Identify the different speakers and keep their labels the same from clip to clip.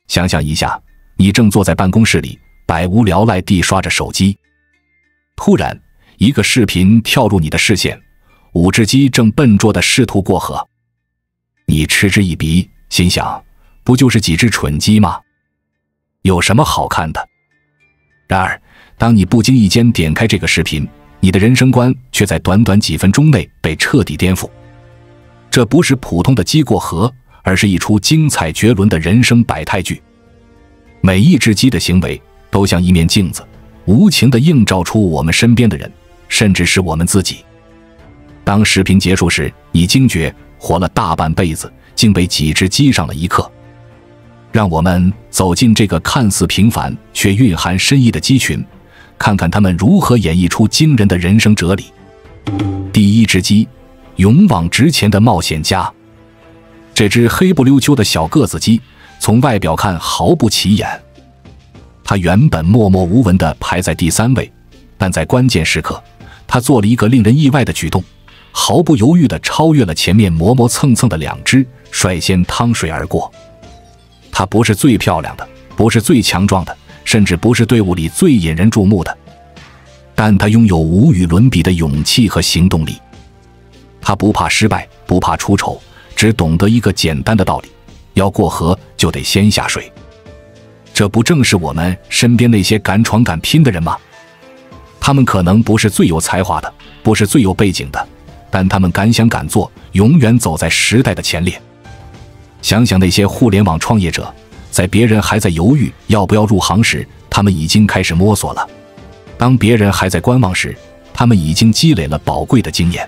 Speaker 1: 想象一下，你正坐在辦公室里，百無聊賴地刷着手機，突然一個視頻跳入你的視線，5隻雞正笨拙地試圖過河。你嗤之以鼻，心想，不就是幾隻蠢雞嗎？有什麼好看的？然而，當你不經意間點開這個視頻，你的人生觀卻在短短幾分鐘內被徹底顛覆。這不是普通的雞過河，而是一出精彩絕倫的人生百態劇。每一隻雞的行為都像一面鏡子，無情地映照出我們身邊的人，甚至是我們自己。當視頻結束時，你驚覺活了大半輩子，竟被幾隻雞上了一課。讓我們走進這個看似平凡卻蘊含深意的雞群，看看他們如何演繹出驚人的人生哲理。第一隻雞，勇往直前的冒險家。這隻黑不溜秋的小個子雞，從外表看毫不起眼。它原本默默無聞地排在第3位，但在關鍵時刻，它做了一個令人意外的舉動，毫不猶豫地超越了前面磨磨蹭蹭的2隻，率先趟水而過。它不是最漂亮的，不是最強壯的，甚至不是隊伍裡最引人注目的，但它擁有無與倫比的勇氣和行動力。它不怕失敗，不怕出醜，只懂得一個簡單的道理：要過河就得先下水。這不正是我們身邊那些敢闖敢拼的人嗎？他們可能不是最有才華的，不是最有背景的，但他們敢想敢做，永遠走在時代的前列。想想那些互聯網創業者，在別人還在猶豫要不要入行時，他們已經開始摸索了；當別人還在觀望時，他們已經積累了寶貴的經驗。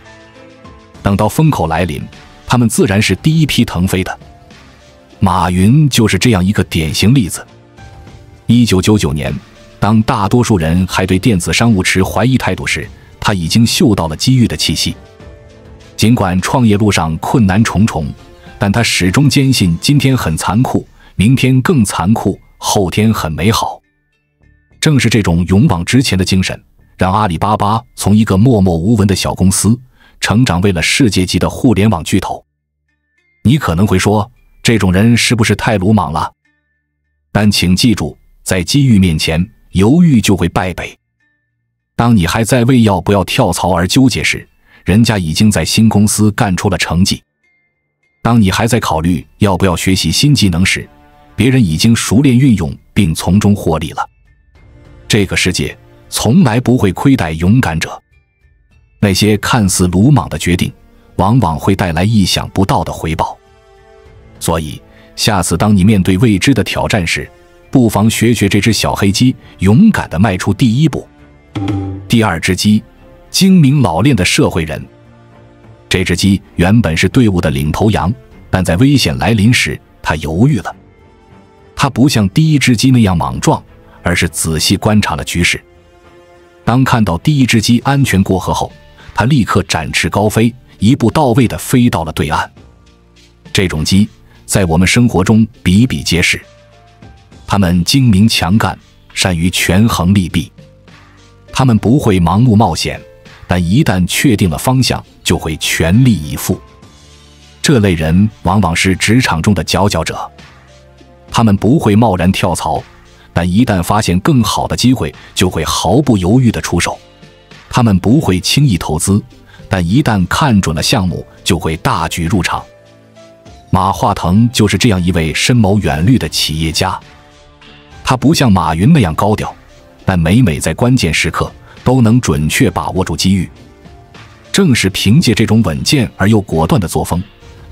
Speaker 1: 等到風口來臨，他們自然是第一批騰飛的。馬雲就是這樣一個典型例子。1999年，當大多數人還對電子商務持懷疑態度時，他已經嗅到了機遇的氣息。儘管創業路上困難重重，但他始終堅信今天很殘酷，明天更殘酷，後天很美好。正是這種勇往直前的精神，讓阿里巴巴從一個默默無聞的小公司成長為了世界級的互聯網巨頭。你可能會說，這種人是不是太魯莽了？但請記住，在機遇面前，猶豫就會敗北。當你還在為要不要跳槽而糾結時，人家已經在新公司幹出了成績。當你還在考慮要不要學習新技能時，別人已經熟練運用並從中獲利了。這個世界從來不會虧待勇敢者，那些看似魯莽的決定，往往會帶來意想不到的回報。所以，下次當你面對未知的挑戰時，不妨學學这隻小黑雞，勇敢地邁出第一步。第二隻雞，精明老練的社會人。這隻雞原本是隊伍的領頭羊，但在危險來臨時，它猶豫了。它不像第一隻雞那樣莽撞，而是仔細觀察了局勢。當看到第一隻雞安全過河後，它立刻展翅高飛，一步到位地飛到了對岸。這種雞在我們生活中比比皆是。他們精明強幹，善於權衡利弊。他們不會盲目冒險，但一旦確定了方向，就會全力以赴。這類人往往是職場中的佼佼者。他們不會貿然跳槽，但一旦發現更好的機會，就會毫不猶豫地出手。他們不會輕易投資，但一旦看準了項目，就會大舉入場。馬化騰就是這樣一位深謀遠慮的企業家。他不像馬雲那樣高調，但每在關鍵時刻都能準確把握住機遇。正是憑借這種穩健而又果斷的作風，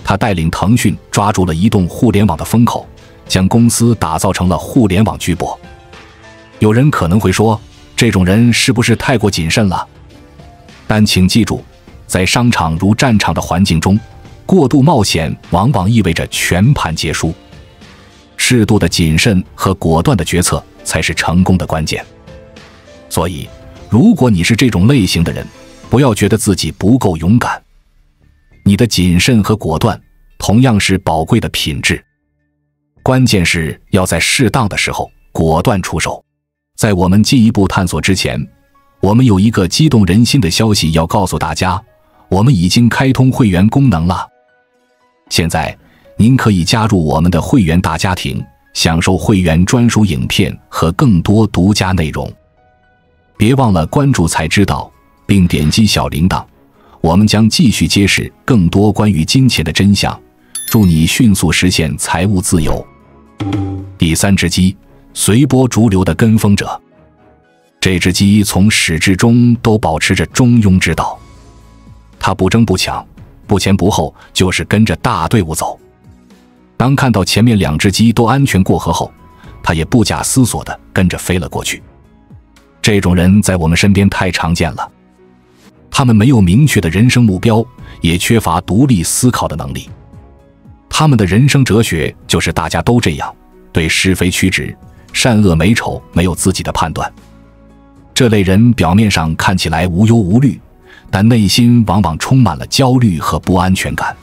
Speaker 1: 他帶領騰訊抓住了移動互聯網的風口，將公司打造成了互聯網巨擘。有人可能會說，這種人是不是太過謹慎了？但請記住，在商場如戰場的環境中，過度冒險往往意味着全盤皆輸。適度的謹慎和果斷的決策才是成功的關鍵。所以，如果你是這種類型的人，不要覺得自己不夠勇敢。你的謹慎和果斷同樣是寶貴的品質。關鍵是要在適當的時候果斷出手。在我們進一步探索之前，我們有一個激動人心的消息要告訴大家，我們已经開通會員功能了。現在您可以加入我們的會員大家庭，享受會員專屬影片和更多獨家內容。別忘了關注才知道，並點擊小鈴鐺，我們將繼續揭示更多關於金錢的真相，祝你迅速實現財務自由。第3隻雞，隨波逐流的跟風者。這隻雞從始至終都保持着中庸之道，它不爭不搶，不前不後，就是跟着大隊伍走。當看到前面2隻雞都安全過河後，它也不假思索地跟着飛了過去。這種人在我們身邊太常見了，他們沒有明確的人生目標，也缺乏獨立思考的能力。他們的人生哲學就是大家都這樣，對是非曲直、善惡美醜沒有自己的判斷。這類人表面上看起來無憂無慮，但內心往往充滿了焦慮和不安全感。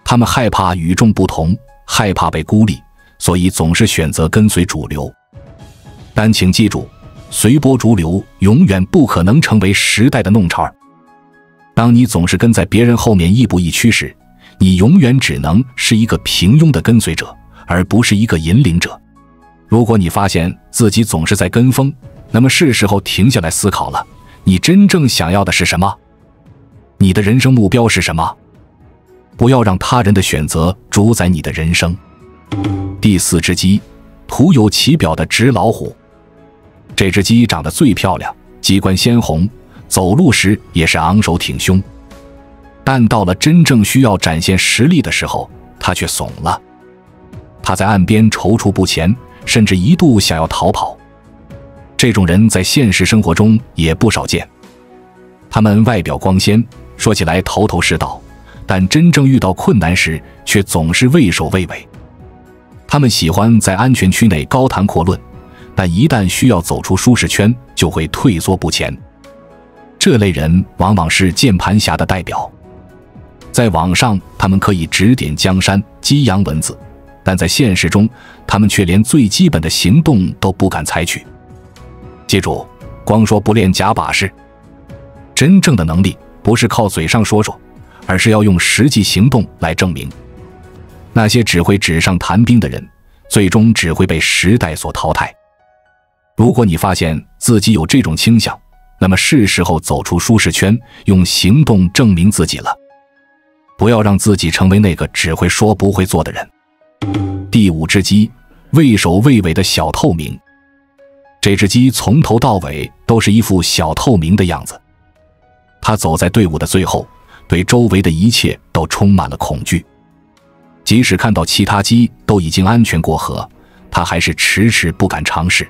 Speaker 1: 他們害怕與眾不同，害怕被孤立，所以總是選擇跟隨主流。但請記住，隨波逐流永遠不可能成為時代的弄潮兒。當你總是跟在別人後面亦步亦趨時，你永遠只能是一個平庸的跟隨者，而不是一個引領者。如果你發現自己總是在跟風，那麼是時候停下來思考了，你真正想要的是什麼？你的人生目標是什麼？不要讓他人的選擇主宰你的人生。第4隻雞，徒有其表的紙老虎。這隻雞長得最漂亮，雞冠鮮紅，走路時也是昂首挺胸。但到了真正需要展現實力的時候，它卻慫了。它在岸邊躊躇不前，甚至一度想要逃跑。這種人在現實生活中也不少見。他們外表光鮮，說起來頭頭是道，但真正遇到困難時，卻總是畏首畏尾。他們喜歡在安全區內高談闊論，但一旦需要走出舒適圈，就會退縮不前。這類人往往是鍵盤俠的代表。在網上，他們可以指點江山，激揚文字，但在現實中，他們卻連最基本的行動都不敢採取。記住，光說不練假把式。真正的能力不是靠嘴上說說，而是要用實際行動來證明。那些只會紙上談兵的人，最終只會被時代所淘汰。如果你發現自己有這種傾向，那麼是時候走出舒適圈，用行動證明自己了。不要讓自己成為那個只會說不會做的人。第5隻雞，畏首畏尾的小透明。這隻雞從頭到尾都是一副小透明的樣子。它走在隊伍的最後，對周圍的一切都充滿了恐懼。即使看到其他雞都已經安全過河，它還是遲遲不敢嘗試。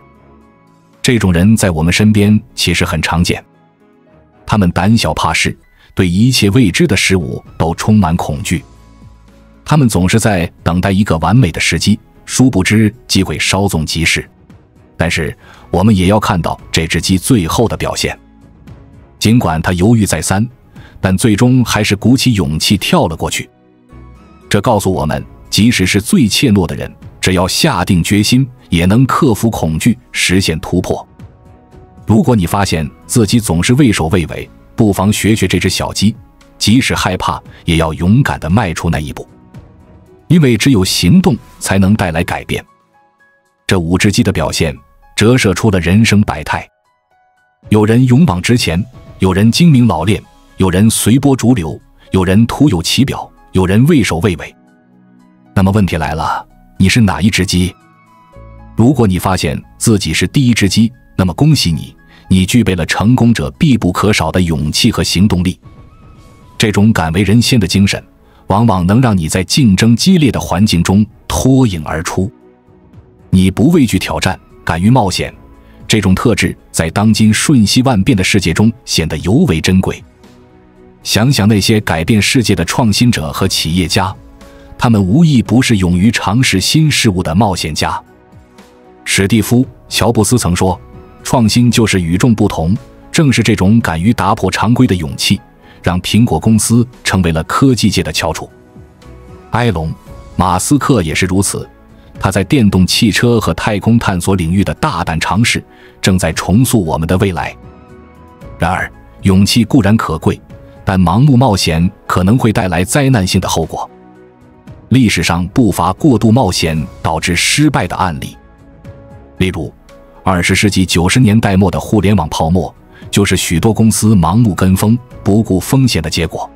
Speaker 1: 這種人在我們身邊其實很常見。他們膽小怕事，對一切未知的事物都充滿恐懼。他們總是在等待一個完美的時機，殊不知機會稍縱即逝。但是我們也要看到這隻雞最後的表現。儘管他猶豫再三，但最終還是鼓起勇氣跳了過去。這告訴我們，即使是最怯懦的人，只要下定決心，也能克服恐懼，實現突破。如果你發現自己總是畏首畏尾，不妨學學這隻小雞，即使害怕，也要勇敢地邁出那一步。因為只有行動才能帶来改变。這5隻雞的表現折射出了人生百態。有人勇往直前，有人精明老練，有人隨波逐流，有人徒有其表，有人畏首畏尾。那麼問題來了，你是哪一隻雞？如果你發現自己是第1隻雞，那麼恭喜你，你具備了成功者必不可少的勇氣和行動力。這種敢為人先的精神，往往能讓你在競爭激烈的環境中脫穎而出。你不畏懼挑戰，敢於冒險，這種特質在當今瞬息萬變的世界中顯得尤為珍貴。想想那些改變世界的創新者和企業家，他們无一不是勇於嘗試新事物的冒險家。史蒂夫·喬布斯曾說，創新就是與眾不同，正是這種敢於打破常規的勇气，讓蘋果公司成為了科技界的翹楚。埃隆·馬斯克也是如此，他在電動汽車和太空探索領域的大膽嘗試，正在重塑我們的未來。然而，勇氣固然可貴，但盲目冒險可能會帶來災難性的後果。歷史上不乏過度冒險導致失敗的案例。例如，20世紀90年代末的互聯網泡沫，就是許多公司盲目跟風、不顧風險的結果。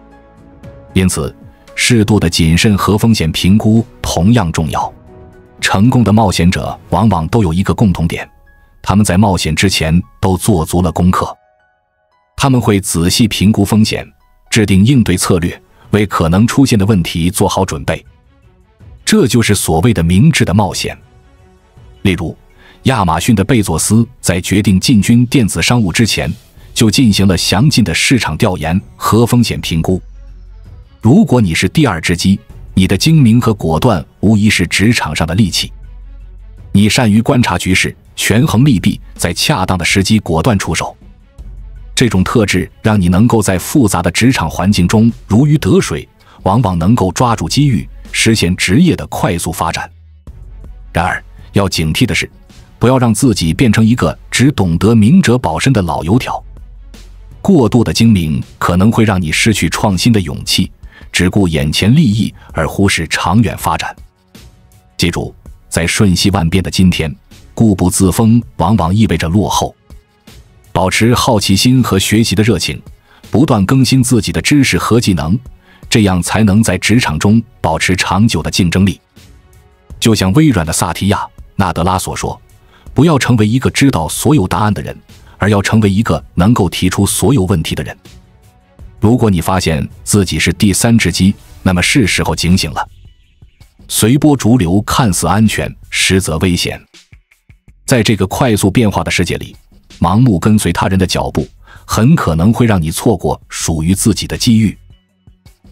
Speaker 1: 因此，適度的謹慎和風險評估同樣重要。成功的冒險者往往都有一個共同點，他們在冒險之前都做足了功課。他們會仔細評估風險，制定應對策略，為可能出現的問題做好準備。這就是所謂的明智的冒險。例如，亞馬遜的貝佐斯在決定進軍電子商務之前，就進行了詳盡的市場調研和風險評估。如果你是第二隻雞，你的精明和果斷無疑是職場上的利器。你善於觀察局勢，權衡利弊，在恰當的時機果斷出手。這種特質讓你能夠在複雜的職場環境中如魚得水，往往能夠抓住机遇，實現職業的快速發展。然而，要警惕的是，不要讓自己變成一個只懂得明哲保身的老油條。過度的精明可能会讓你失去創新的勇氣，只顧眼前利益而忽視長遠發展。記住，在瞬息萬變的今天，固步自封往往意味着落後。保持好奇心和學習的熱情，不斷更新自己的知識和技能，這樣才能在職場中保持長久的競爭力。就像微軟的薩提亞·納德拉所說，不要成為一個知道所有答案的人，而要成為一個能夠提出所有問題的人。如果你发現自己是第三隻雞，那麼是時候警醒了。隨波逐流看似安全，實則危險。在這個快速變化的世界裡，盲目跟隨他人的腳步，很可能會讓你錯過屬於自己的機遇。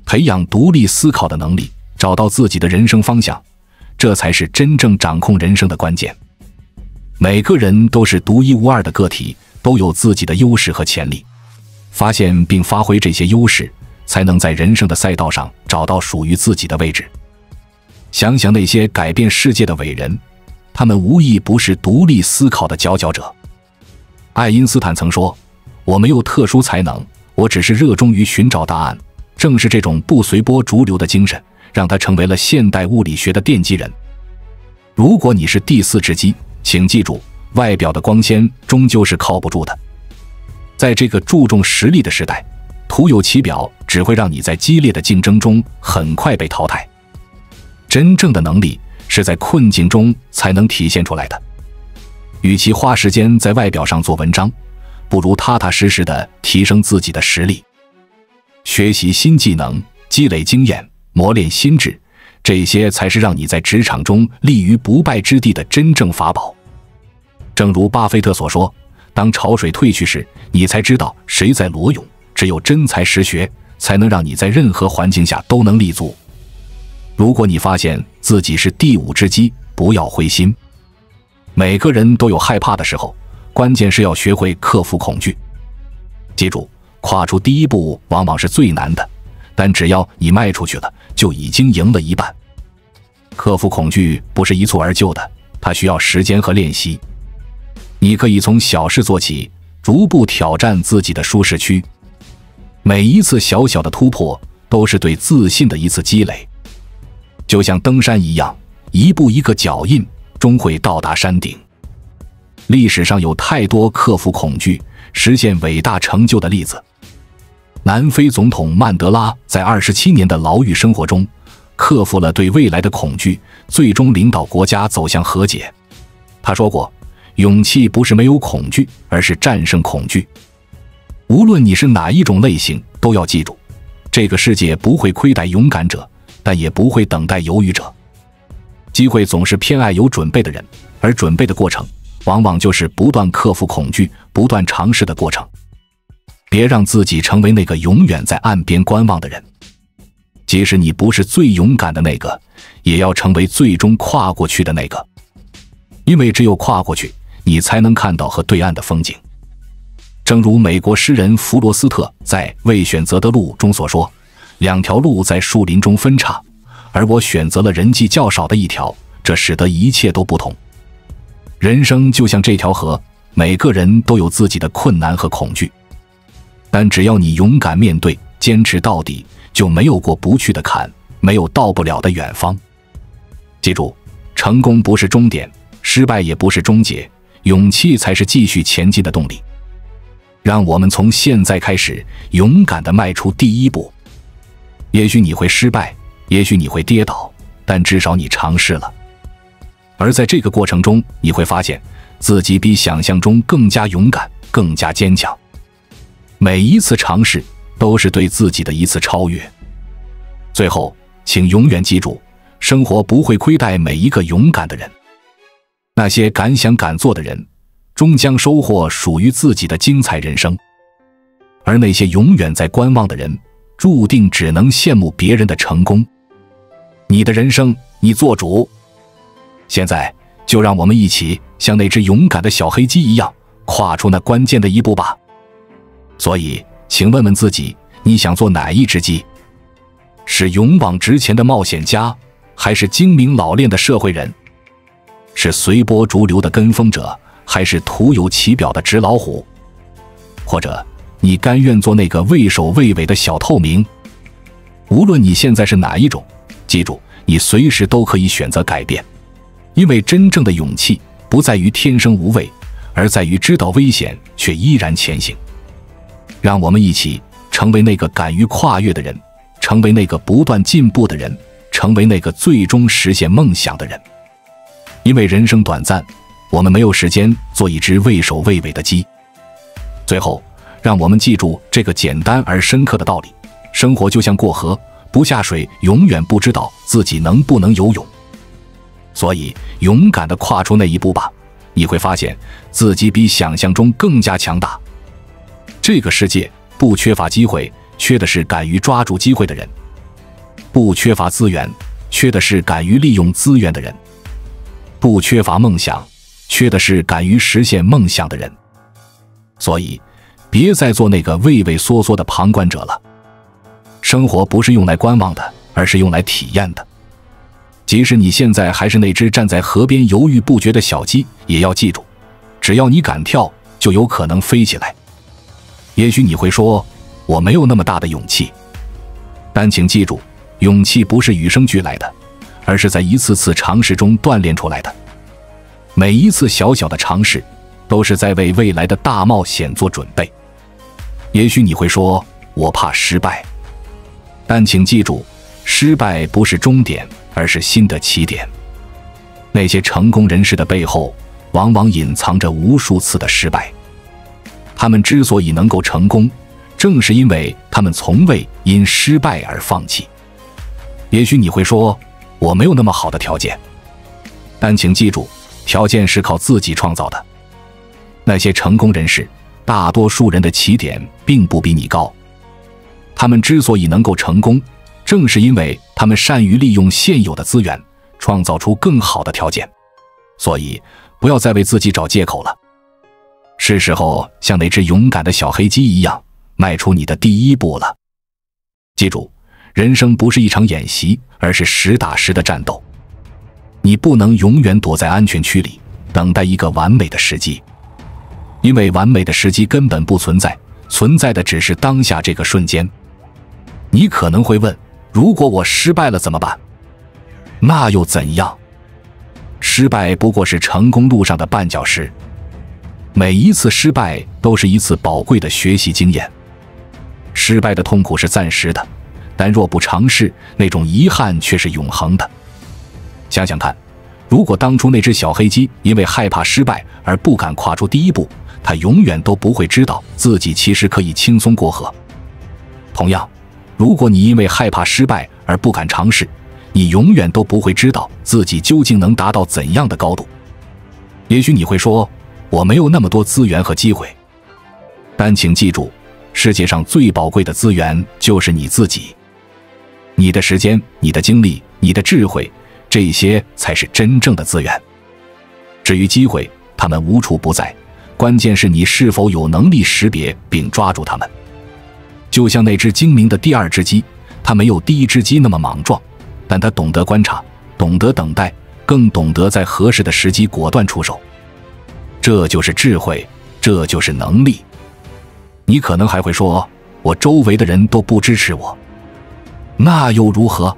Speaker 1: 培養獨立思考的能力，找到自己的人生方向，這才是真正掌控人生的關鍵。每個人都是獨一無二的個體，都有自己的優勢和潛力。發現並發揮這些優勢，才能在人生的賽道上找到屬於自己的位置。想想那些改變世界的偉人，他們無一不是獨立思考的佼佼者。愛因斯坦曾說，我沒有特殊才能，我只是熱衷於尋找答案。正是這種不隨波逐流的精神，讓他成為了現代物理學的奠基人。如果你是第四隻雞，請記住，外表的光鮮終究是靠不住的。在這個注重實力的時代，徒有其表只會讓你在激烈的競爭中很快被淘汰。真正的能力是在困境中才能體現出來的。與其花時間在外表上做文章，不如踏踏實實地提升自己的實力。學習新技能，積累經驗，磨練心智，這些才是讓你在職場中立於不敗之地的真正法寶。正如巴菲特所說，當潮水退去時，你才知道誰在裸泳。只有真才實學，才能讓你在任何環境下都能立足。如果你發現自己是第五隻雞，不要灰心。每個人都有害怕的時候，關鍵是要學會克服恐懼。記住，跨出第一步往往是最難的，但只要你邁出去了，就已經贏了一半。克服恐懼不是一蹴而就的，它需要時間和練習。你可以從小事做起，逐步挑戰自己的舒適區。每一次小小的突破，都是对自信的一次積累。就像登山一樣，一步一個腳印，終會到達山頂。歷史上有太多克服恐懼，實現偉大成就的例子。南非總統曼德拉在27年的牢獄生活中，克服了對未來的恐懼，最終領導國家走向和解。他說過，勇氣不是沒有恐懼，而是戰勝恐懼。無論你是哪一種類型，都要記住，這個世界不會虧待勇敢者，但也不會等待猶豫者。機會總是偏愛有準備的人，而準備的過程，往往就是不斷克服恐懼、不斷嘗試的過程。別讓自己成為那個永遠在岸邊觀望的人。即使你不是最勇敢的那個，也要成為最終跨過去的那個。因為只有跨過去，你才能看到河對岸的風景。正如美國詩人弗羅斯特在《未選擇的路》中所說，兩條路在樹林中分岔，而我選擇了人跡較少的一條，這使得一切都不同。人生就像這條河，每個人都有自己的困難和恐懼，但只要你勇敢面對，堅持到底，就沒有過不去的坎，沒有到不了的遠方。記住，成功不是終點，失敗也不是終結，勇氣才是繼續前進的動力。讓我們從現在開始，勇敢地邁出第一步。也許你會失敗，也許你會跌倒，但至少你嘗試了。而在這個過程中，你會發現自己比想象中更加勇敢，更加堅強。每一次嘗試都是對自己的一次超越。最後，請永遠記住，生活不會虧待每一個勇敢的人。那些敢想敢做的人，終將收穫屬於自己的精彩人生。而那些永遠在觀望的人，注定只能羨慕別人的成功。你的人生，你做主。現在，就讓我們一起像那只勇敢的小黑雞一樣，跨出那關鍵的一步吧。所以，請問問自己，你想做哪一只雞？是勇往直前的冒險家，還是精明老練的社會人？是隨波逐流的跟風者，還是徒有其表的紙老虎？或者，你甘願做那個畏首畏尾的小透明？無論你現在是哪一種，記住，你隨時都可以選擇改变。因為真正的勇气不在於天生無畏，而在於知道危險卻依然前行。讓我們一起成為那個敢於跨越的人，成為那個不斷進步的人，成為那個最終實現夢想的人。因為人生短暫，我們沒有時間做一隻畏首畏尾的雞。最後，讓我們記住這個簡單而深刻的道理：生活就像過河，不下水永遠不知道自己能不能游泳。所以，勇敢地跨出那一步吧，你會發現自己比想象中更加強大。這個世界不缺乏機會，缺的是敢於抓住機會的人；不缺乏資源，缺的是敢於利用資源的人；不缺乏夢想，缺的是敢於實現夢想的人。所以，別再做那個畏畏縮縮的旁觀者了。生活不是用來觀望的，而是用來體驗的。即使你現在還是那只站在河邊猶豫不決的小雞，也要記住，只要你敢跳，就有可能飛起来。也許你會說，我沒有那麼大的勇气。但請記住，勇氣不是与生俱來的，而是在一次次嘗試中鍛鍊出來的。每一次小小的嘗試，都是在為未来的大冒險做準備。也許你會說，我怕失敗。但請記住，失敗不是終點，而是新的起點。那些成功人士的背後，往往隱藏着無數次的失敗。他們之所以能夠成功，正是因為他們從未因失敗而放棄。也許你會說，我沒有那麼好的條件。但請記住，條件是靠自己創造的。那些成功人士，大多數人的起點並不比你高。他們之所以能夠成功，正是因為他们善于利用现有的资源，创造出更好的条件。所以，不要再为自己找借口了。是时候像那只勇敢的小黑鸡一样，邁出你的第一步了。记住，人生不是一场演習，而是實打實的戰鬥。你不能永遠躲在安全區裡，等待一個完美的時機。因為完美的時機根本不存在，存在的只是當下這個瞬間。你可能會問，如果我失敗了怎麼辦？那又怎樣？失敗不過是成功路上的絆腳石。每一次失敗都是一次寶貴的學習經驗。失敗的痛苦是暫時的，但若不嘗試，那種遺憾卻是永恆的。想想看，如果當初那只小黑雞因為害怕失敗而不敢跨出第一步，它永遠都不會知道自己其實可以輕鬆過河。同樣，如果你因為害怕失敗而不敢嘗試，你永遠都不會知道自己究竟能達到怎樣的高度。也許你會說，我沒有那麼多資源和機會。但請記住，世界上最寶貴的資源就是你自己。你的時間、你的精力、你的智慧，這些才是真正的資源。至於機會，它們無處不在，關鍵是你是否有能力識別並抓住它們。就像那只精明的第二只雞，它沒有第一只雞那麼莽撞，但它懂得觀察，懂得等待，更懂得在合適的時機果斷出手。這就是智慧，這就是能力。你可能還會說，我周圍的人都不支持我。那又如何？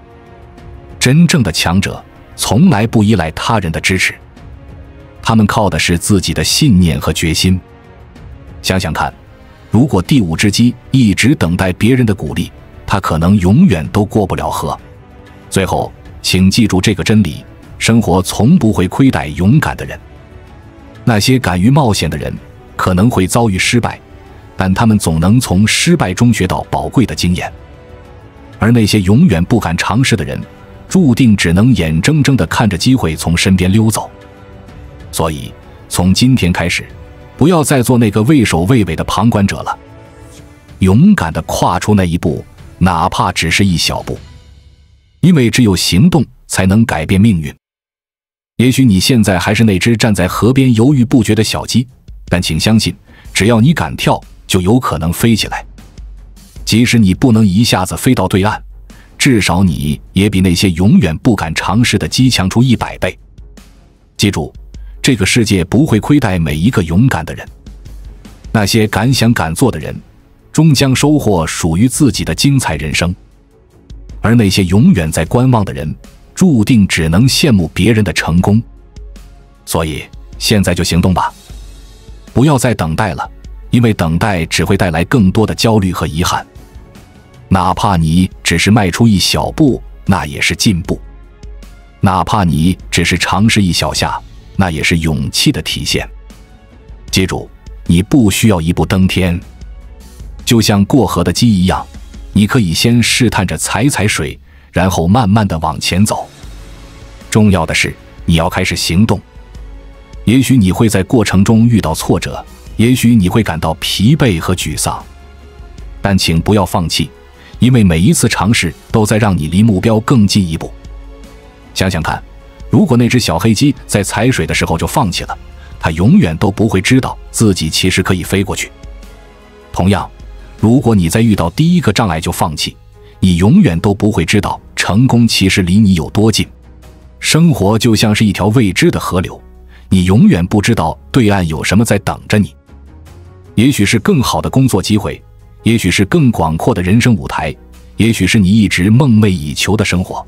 Speaker 1: 真正的強者從來不依賴他人的支持，他們靠的是自己的信念和決心。想想看，如果第五只鸡一直等待別人的鼓勵，它可能永遠都過不了河。最後，請記住這個真理：生活從不會虧待勇敢的人。那些敢於冒險的人可能會遭遇失敗，但他們總能從失敗中學到寶貴的經驗。而那些永遠不敢嘗試的人，注定只能眼睜睜地看着機會從身邊溜走。所以，從今天開始，不要再做那個畏首畏尾的旁觀者了，勇敢地跨出那一步，哪怕只是一小步。因為只有行動才能改变命運。也許你現在還是那只站在河邊猶豫不決的小雞，但請相信，只要你敢跳，就有可能飛起來。即使你不能一下子飛到對岸，至少你也比那些永遠不敢嘗試的雞強出100倍。記住，這個世界不會虧待每一個勇敢的人。那些敢想敢做的人，終將收穫屬於自己的精彩人生。而那些永遠在觀望的人，注定只能羨慕別人的成功。所以，現在就行動吧，不要再等待了，因為等待只會帶來更多的焦慮和遺憾。哪怕你只是邁出一小步，那也是進步；哪怕你只是嘗試一小下，那也是勇氣的體現。記住，你不需要一步登天，就像过河的雞一樣，你可以先試探着踩踩水，然後慢慢地往前走。重要的是，你要開始行動。也許你會在過程中遇到挫折，也許你會感到疲憊和沮喪，但請不要放棄，因為每一次嘗試都在讓你離目標更進一步。想想看，如果那只小黑雞在踩水的時候就放棄了，它永遠都不會知道自己其實可以飛過去。同樣，如果你在遇到第一個障礙就放棄，你永遠都不會知道成功其實離你有多近。生活就像是一條未知的河流，你永遠不知道對岸有什麼在等着你。也許是更好的工作機會，也許是更廣闊的人生舞台，也許是你一直夢寐以求的生活。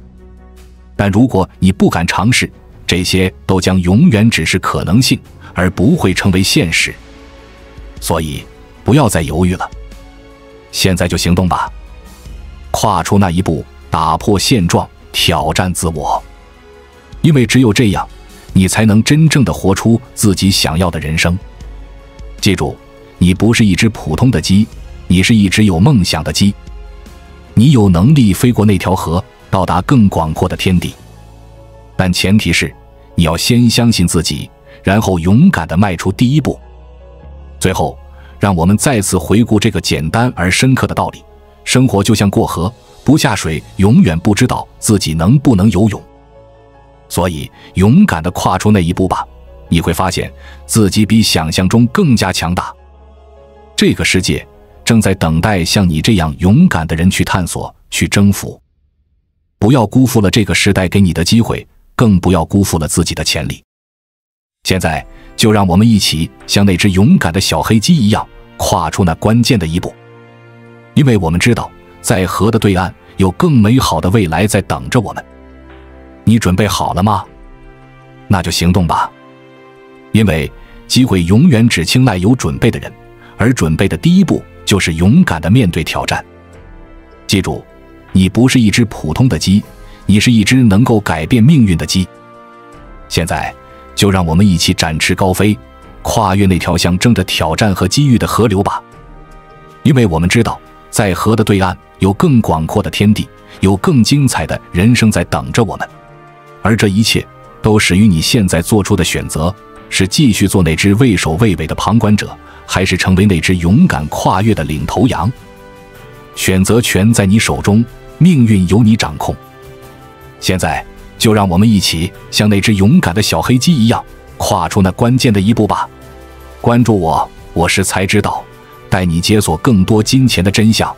Speaker 1: 但如果你不敢嘗試，這些都將永遠只是可能性，而不會成為現實。所以，不要再猶豫了，現在就行動吧，跨出那一步，打破現狀，挑戰自我。因為只有這樣，你才能真正的活出自己想要的人生。記住，你不是一只普通的雞，你是一只有夢想的雞。你有能力飛過那條河，到達更廣闊的天地。但前提是，你要先相信自己，然後勇敢地邁出第一步。最後，讓我們再次回顧這個簡單而深刻的道理：生活就像過河，不下水，永遠不知道自己能不能游泳。所以，勇敢地跨出那一步吧，你会发现自己比想象中更加強大。這個世界正在等待像你這樣勇敢的人去探索、去征服。不要辜負了這個時代給你的機會，更不要辜負了自己的潛力。現在，就讓我們一起像那只勇敢的小黑雞一樣，跨出那關鍵的一步。因為我們知道，在河的對岸有更美好的未來在等着我們。你準備好了嗎？那就行動吧。因為機會永遠只青睞有準備的人，而準備的第一步就是勇敢地面對挑戰。記住，你不是一只普通的雞，你是一只能夠改变命運的雞。現在，就讓我們一起展翅高飛，跨越那條象徵着挑戰和機遇的河流吧。因為我們知道，在河的對岸有更廣闊的天地，有更精彩的人生在等着我們。而這一切都始於你現在做出的選擇，是繼續做那只畏首畏尾的旁觀者，還是成為那只勇敢跨越的領頭羊？選擇權在你手中，命運由你掌控。現在，就讓我們一起像那只勇敢的小黑雞一樣，跨出那關鍵的一步吧。關注我，我是才知道，帶你解鎖更多金錢的真相。